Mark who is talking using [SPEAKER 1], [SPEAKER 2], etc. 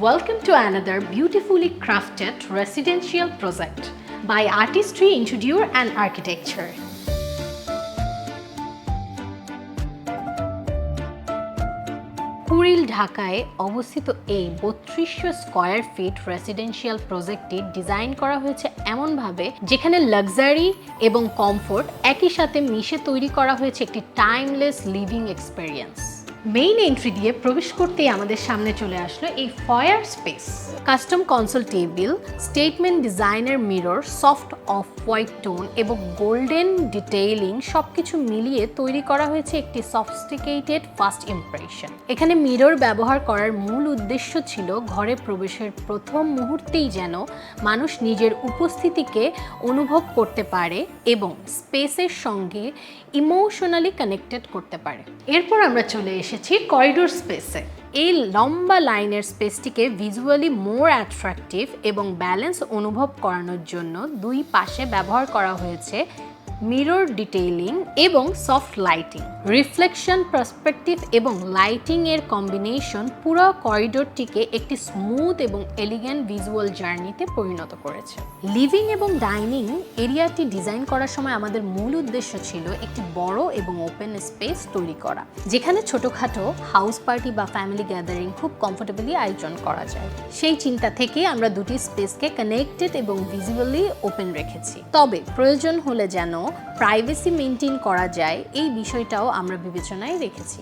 [SPEAKER 1] Welcome to another beautifully crafted residential project by Artistry Interior and Architecture. Kuril ঢাকায় অবস্থিত এই ৩২০০ square feet residential প্রজেক্টটি design করা হয়েছে এমনভাবে যেখানে লাক্সারি এবং কমফোর্ট একই সাথে মিশে তৈরি করা হয়েছে একটি timeless living experience. Main entry দিয়ে প্রবেশ করতেই আমাদের সামনে চলে আসলো এই foyer space. Custom console table, statement ডিজাইনের mirror, soft off white tone এবং গোল্ডেন ডিটেইলিং সবকিছু মিলিয়ে তৈরি করা হয়েছে একটি সফিস্টিকেটেড ফার্স্ট ইমপ্রেশন। এখানে মিরর ব্যবহার করার মূল উদ্দেশ্য ছিল ঘরে প্রবেশের প্রথম মুহূর্তেই যেন মানুষ নিজের উপস্থিতিকে অনুভব করতে পারে এবং স্পেসের সঙ্গে ইমোশনালি কানেক্টেড করতে পারে। এরপর আমরা চলে এসেছি করিডোর স্পেসে। এই লম্বা লাইনের স্পেসটিকে ভিজুয়ালি মোর অ্যাট্রাকটিভ এবং ব্যালেন্স অনুভব করানোর জন্য দুই পাশে ব্যবহার করা হয়েছে মিরর ডিটেইলিং এবং সফট লাইটিং। রিফ্লেকশন, পার্সপেক্টিভ এবং লাইটিং এর কম্বিনেশন পুরো করিডোরটিকে একটি স্মুথ এবং এলিগেন্ট ভিজুয়াল জার্নিতে পরিণত করেছে। লিভিং এবং ডাইনিং এরিয়াটি ডিজাইন করার সময় আমাদের মূল উদ্দেশ্য ছিল একটি বড় এবং ওপেন স্পেস তৈরি করা, যেখানে ছোটখাটো হাউস পার্টি বা ফ্যামিলি গ্যাদারিং খুব কমফোর্টেবলি আয়োজন করা যায়। সেই চিন্তা থেকে আমরা দুটি স্পেসকে কানেক্টেড এবং ভিজুয়ালি ওপেন রেখেছি, তবে প্রয়োজন হলে যেন প্রাইভেসি মেনটেন করা যায় এই বিষয়টাও আমরা বিবেচনায় রেখেছি।